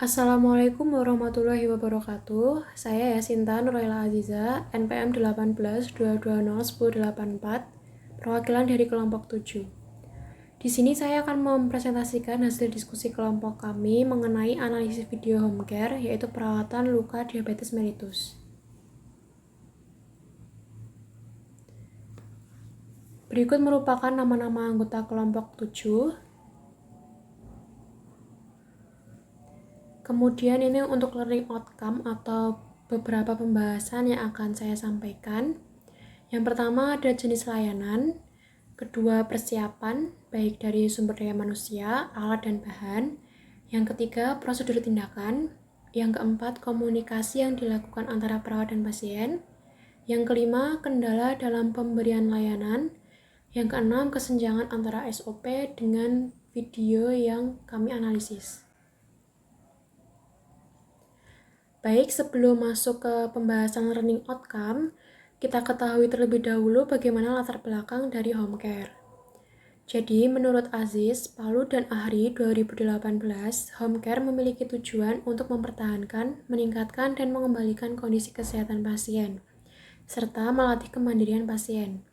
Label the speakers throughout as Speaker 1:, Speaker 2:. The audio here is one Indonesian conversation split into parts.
Speaker 1: Assalamualaikum warahmatullahi wabarakatuh. Saya Yasinta Nuraila Aziza, NPM 1822201084, perwakilan dari kelompok 7. Di sini saya akan mempresentasikan hasil diskusi kelompok kami mengenai analisis video home care, yaitu perawatan luka diabetes mellitus. Berikut merupakan nama-nama anggota kelompok 7. Kemudian ini untuk learning outcome atau beberapa pembahasan yang akan saya sampaikan. Yang pertama ada jenis layanan, kedua persiapan, baik dari sumber daya manusia, alat dan bahan. Yang ketiga prosedur tindakan. Yang keempat komunikasi yang dilakukan antara perawat dan pasien. Yang kelima kendala dalam pemberian layanan. Yang keenam kesenjangan antara SOP dengan video yang kami analisis. Baik, sebelum masuk ke pembahasan learning outcome, kita ketahui terlebih dahulu bagaimana latar belakang dari home care. Jadi, menurut Aziz, Palu dan Ahri 2018, home care memiliki tujuan untuk mempertahankan, meningkatkan, dan mengembalikan kondisi kesehatan pasien, serta melatih kemandirian pasien.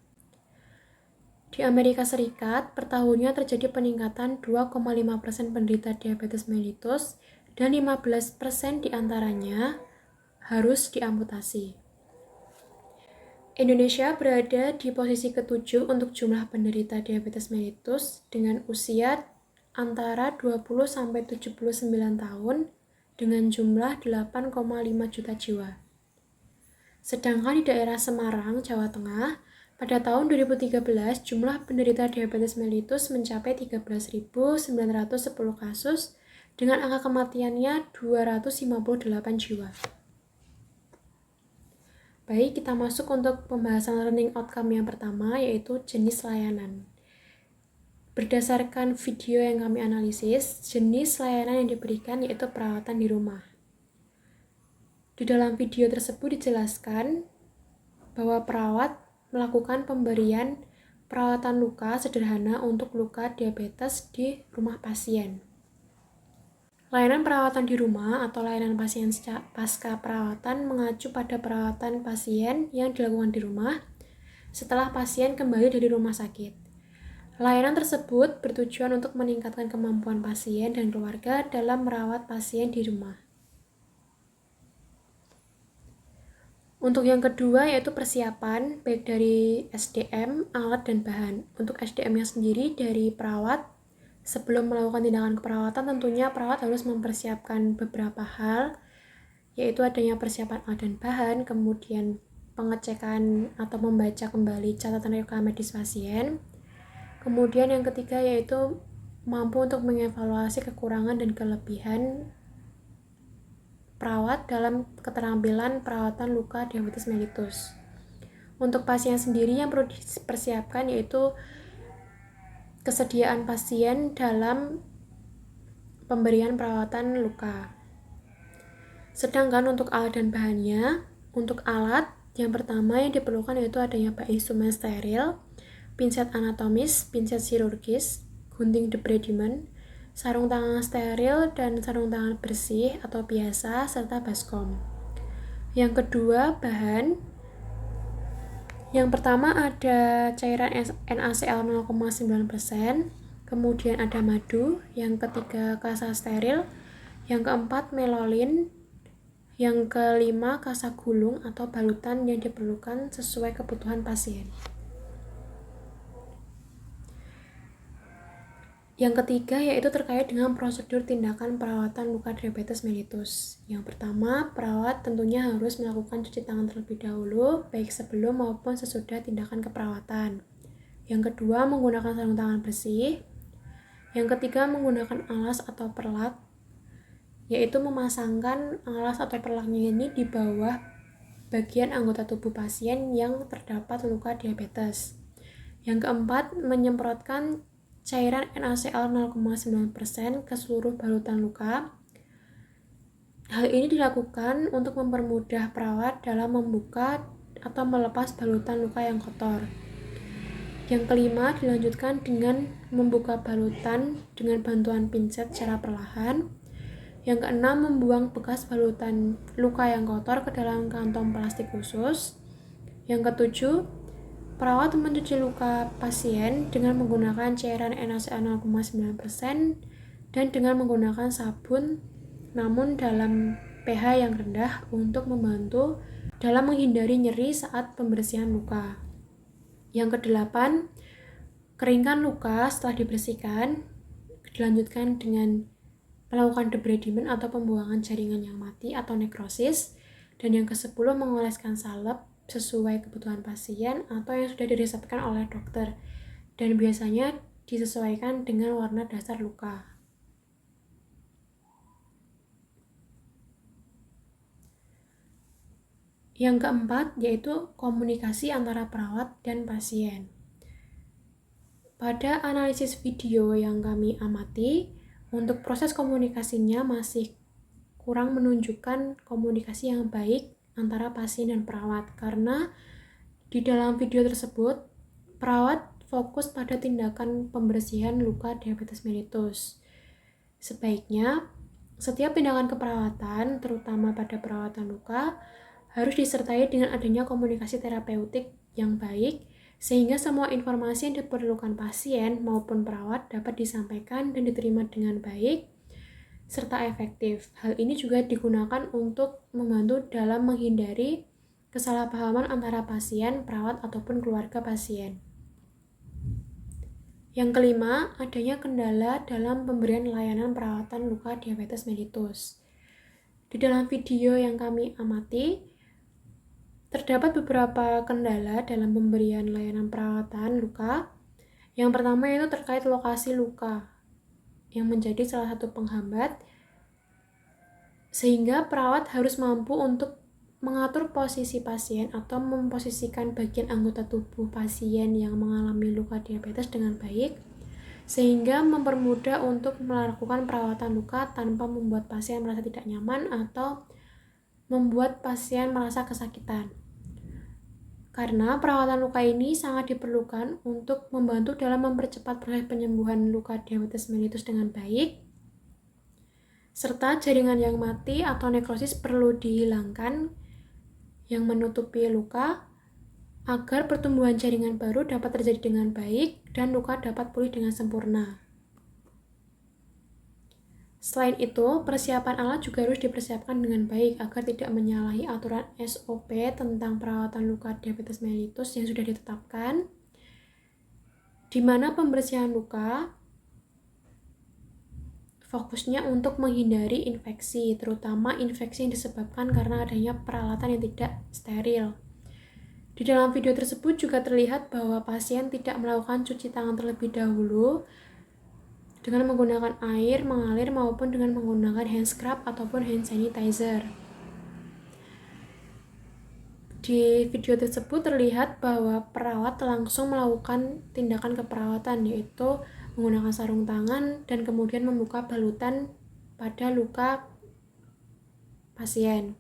Speaker 1: Di Amerika Serikat, per tahunnya terjadi peningkatan 2,5% penderita diabetes mellitus dan 15% diantaranya harus diamputasi. Indonesia berada di posisi ke-7 untuk jumlah penderita diabetes mellitus dengan usia antara 20-79 tahun dengan jumlah 8,5 juta jiwa. Sedangkan di daerah Semarang, Jawa Tengah, pada tahun 2013 jumlah penderita diabetes mellitus mencapai 13.910 kasus dengan angka kematiannya 258 jiwa. Baik, kita masuk untuk pembahasan learning outcome yang pertama, yaitu jenis layanan. Berdasarkan video yang kami analisis, jenis layanan yang diberikan yaitu perawatan di rumah. Di dalam video tersebut dijelaskan bahwa perawat melakukan pemberian perawatan luka sederhana untuk luka diabetes di rumah pasien. Layanan perawatan di rumah atau layanan pasien pasca perawatan mengacu pada perawatan pasien yang dilakukan di rumah setelah pasien kembali dari rumah sakit. Layanan tersebut bertujuan untuk meningkatkan kemampuan pasien dan keluarga dalam merawat pasien di rumah. Untuk yang kedua yaitu persiapan, baik dari SDM, alat, dan bahan. Untuk SDM-nya sendiri dari perawat. Sebelum melakukan tindakan keperawatan, tentunya perawat harus mempersiapkan beberapa hal, yaitu adanya persiapan alat dan bahan, kemudian pengecekan atau membaca kembali catatan rekam medis pasien. Kemudian yang ketiga yaitu mampu untuk mengevaluasi kekurangan dan kelebihan perawat dalam keterampilan perawatan luka diabetes mellitus. Untuk pasien sendiri yang perlu dipersiapkan yaitu kesediaan pasien dalam pemberian perawatan luka. Sedangkan untuk alat dan bahannya, untuk alat yang pertama yang diperlukan yaitu adanya instrumen steril, pinset anatomis, pinset chirurgis, gunting debridement, sarung tangan steril dan sarung tangan bersih atau biasa, serta baskom. Yang kedua, bahan. Yang pertama ada cairan NaCl 0,9%, kemudian ada madu, yang ketiga kasa steril, yang keempat melolin, yang kelima kasa gulung atau balutan yang diperlukan sesuai kebutuhan pasien. Yang ketiga yaitu terkait dengan prosedur tindakan perawatan luka diabetes mellitus. Yang pertama, perawat tentunya harus melakukan cuci tangan terlebih dahulu, baik sebelum maupun sesudah tindakan keperawatan. Yang kedua, menggunakan sarung tangan bersih. Yang ketiga, menggunakan alas atau perlak, yaitu memasangkan alas atau perlaknya ini di bawah bagian anggota tubuh pasien yang terdapat luka diabetes. Yang keempat, menyemprotkan cairan NaCl 0,9% ke seluruh balutan luka. Hal ini dilakukan untuk mempermudah perawat dalam membuka atau melepas balutan luka yang kotor. Yang kelima, dilanjutkan dengan membuka balutan dengan bantuan pinset secara perlahan. Yang keenam, membuang bekas balutan luka yang kotor ke dalam kantong plastik khusus. Yang ketujuh, perawat mencuci luka pasien dengan menggunakan cairan NaCl 0,9% dan dengan menggunakan sabun namun dalam pH yang rendah untuk membantu dalam menghindari nyeri saat pembersihan luka. Yang kedelapan, keringkan luka setelah dibersihkan, dilanjutkan dengan melakukan debridement atau pembuangan jaringan yang mati atau nekrosis. Dan yang ke-10, mengoleskan salep sesuai kebutuhan pasien atau yang sudah diresepkan oleh dokter. Dan biasanya disesuaikan dengan warna dasar luka. Yang keempat, yaitu komunikasi antara perawat dan pasien. Pada analisis video yang kami amati, untuk proses komunikasinya masih kurang menunjukkan komunikasi yang baik antara pasien dan perawat, karena di dalam video tersebut perawat fokus pada tindakan pembersihan luka diabetes mellitus. Sebaiknya setiap tindakan keperawatan, terutama pada perawatan luka, harus disertai dengan adanya komunikasi terapeutik yang baik, sehingga semua informasi yang diperlukan pasien maupun perawat dapat disampaikan dan diterima dengan baik serta efektif. Hal ini juga digunakan untuk membantu dalam menghindari kesalahpahaman antara pasien, perawat, ataupun keluarga pasien. Yang kelima, adanya kendala dalam pemberian layanan perawatan luka diabetes mellitus. Di dalam video yang kami amati, terdapat beberapa kendala dalam pemberian layanan perawatan luka. Yang pertama yaitu terkait lokasi luka, yang menjadi salah satu penghambat, sehingga perawat harus mampu untuk mengatur posisi pasien atau memposisikan bagian anggota tubuh pasien yang mengalami luka diabetes dengan baik, sehingga mempermudah untuk melakukan perawatan luka tanpa membuat pasien merasa tidak nyaman atau membuat pasien merasa kesakitan. Karena perawatan luka ini sangat diperlukan untuk membantu dalam mempercepat proses penyembuhan luka diabetes mellitus dengan baik, serta jaringan yang mati atau nekrosis perlu dihilangkan yang menutupi luka agar pertumbuhan jaringan baru dapat terjadi dengan baik dan luka dapat pulih dengan sempurna. Selain itu, persiapan alat juga harus dipersiapkan dengan baik agar tidak menyalahi aturan SOP tentang perawatan luka diabetes mellitus yang sudah ditetapkan, di mana pembersihan luka fokusnya untuk menghindari infeksi, terutama infeksi yang disebabkan karena adanya peralatan yang tidak steril. Di dalam video tersebut juga terlihat bahwa pasien tidak melakukan cuci tangan terlebih dahulu dengan menggunakan air mengalir maupun dengan menggunakan hand scrub ataupun hand sanitizer. Di video tersebut terlihat bahwa perawat langsung melakukan tindakan keperawatan, yaitu menggunakan sarung tangan dan kemudian membuka balutan pada luka pasien.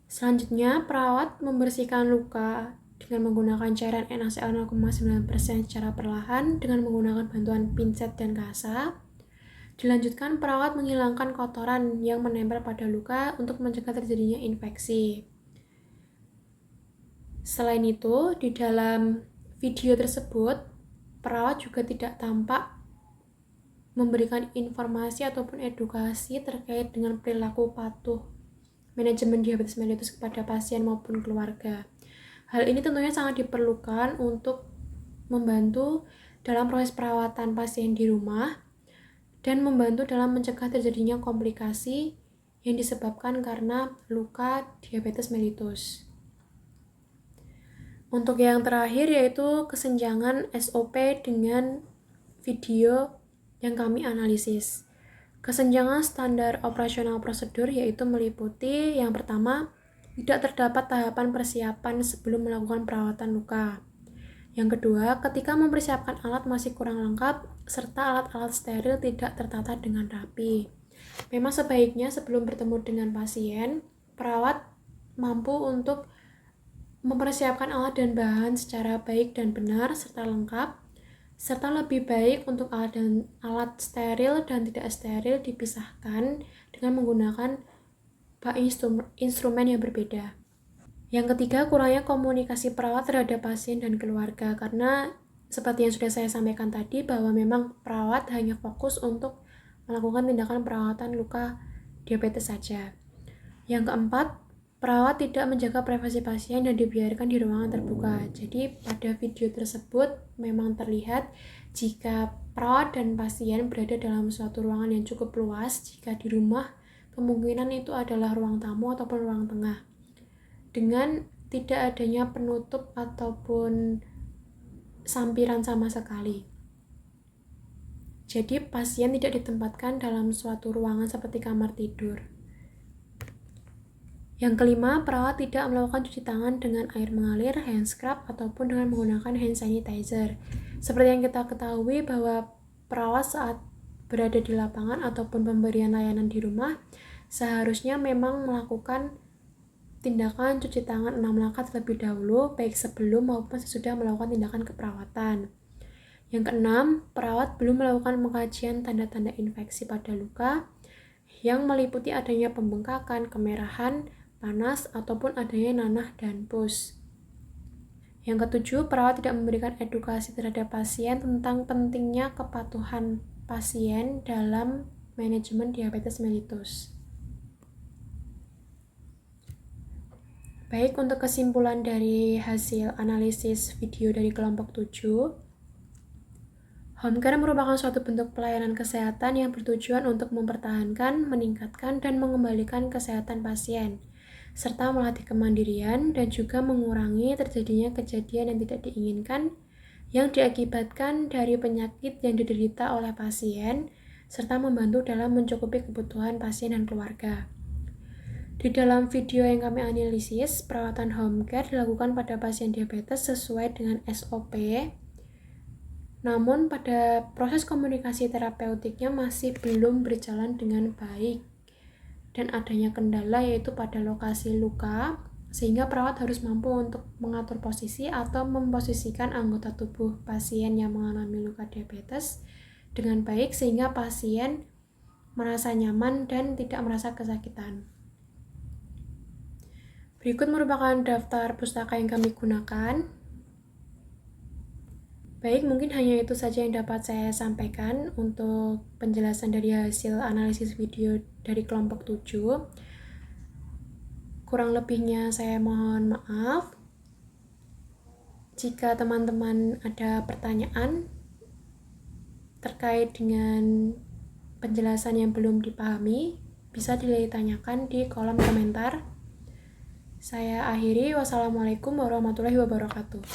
Speaker 1: Selanjutnya, perawat membersihkan luka dengan menggunakan cairan NaCl 0,9% secara perlahan dengan menggunakan bantuan pinset dan kasa. Dilanjutkan, perawat menghilangkan kotoran yang menempel pada luka untuk mencegah terjadinya infeksi. Selain itu, di dalam video tersebut, perawat juga tidak tampak memberikan informasi ataupun edukasi terkait dengan perilaku patuh manajemen diabetes mellitus kepada pasien maupun keluarga. Hal ini tentunya sangat diperlukan untuk membantu dalam proses perawatan pasien di rumah dan membantu dalam mencegah terjadinya komplikasi yang disebabkan karena luka diabetes mellitus. Untuk yang terakhir yaitu kesenjangan SOP dengan video yang kami analisis. Kesenjangan standar operasional prosedur yaitu meliputi yang pertama, tidak terdapat tahapan persiapan sebelum melakukan perawatan luka. Yang kedua, ketika mempersiapkan alat masih kurang lengkap, serta alat-alat steril tidak tertata dengan rapi. Memang sebaiknya sebelum bertemu dengan pasien, perawat mampu untuk mempersiapkan alat dan bahan secara baik dan benar serta lengkap, serta lebih baik untuk alat steril dan tidak steril dipisahkan dengan menggunakan instrumen yang berbeda. Yang ketiga, kurangnya komunikasi perawat terhadap pasien dan keluarga, karena seperti yang sudah saya sampaikan tadi bahwa memang perawat hanya fokus untuk melakukan tindakan perawatan luka diabetes saja. Yang keempat, perawat tidak menjaga privasi pasien dan dibiarkan di ruangan terbuka. Jadi pada video tersebut memang terlihat jika perawat dan pasien berada dalam suatu ruangan yang cukup luas. Jika di rumah, kemungkinan itu adalah ruang tamu ataupun ruang tengah, dengan tidak adanya penutup ataupun sampiran sama sekali. Jadi pasien tidak ditempatkan dalam suatu ruangan seperti kamar tidur. Yang kelima, perawat tidak melakukan cuci tangan dengan air mengalir, hand scrub, ataupun dengan menggunakan hand sanitizer. Seperti yang kita ketahui bahwa perawat saat berada di lapangan ataupun pemberian layanan di rumah, seharusnya memang melakukan tindakan cuci tangan 6 langkah terlebih dahulu, baik sebelum maupun sesudah melakukan tindakan keperawatan. Yang keenam, perawat belum melakukan pengkajian tanda-tanda infeksi pada luka yang meliputi adanya pembengkakan, kemerahan, panas, ataupun adanya nanah dan pus. Yang ketujuh, perawat tidak memberikan edukasi terhadap pasien tentang pentingnya kepatuhan pasien dalam manajemen diabetes mellitus. Baik, untuk kesimpulan dari hasil analisis video dari kelompok 7, home care merupakan suatu bentuk pelayanan kesehatan yang bertujuan untuk mempertahankan, meningkatkan, dan mengembalikan kesehatan pasien, serta melatih kemandirian dan juga mengurangi terjadinya kejadian yang tidak diinginkan yang diakibatkan dari penyakit yang diderita oleh pasien, serta membantu dalam mencukupi kebutuhan pasien dan keluarga. Di dalam video yang kami analisis, perawatan home care dilakukan pada pasien diabetes sesuai dengan SOP. Namun pada proses komunikasi terapeutiknya masih belum berjalan dengan baik dan adanya kendala yaitu pada lokasi luka, sehingga perawat harus mampu untuk mengatur posisi atau memposisikan anggota tubuh pasien yang mengalami luka diabetes dengan baik sehingga pasien merasa nyaman dan tidak merasa kesakitan. Berikut merupakan daftar pustaka yang kami gunakan. Baik, mungkin hanya itu saja yang dapat saya sampaikan untuk penjelasan dari hasil analisis video dari kelompok 7. Kurang lebihnya saya mohon maaf. Jika teman-teman ada pertanyaan terkait dengan penjelasan yang belum dipahami, bisa ditanyakan di kolom komentar. Saya akhiri, wassalamualaikum warahmatullahi wabarakatuh.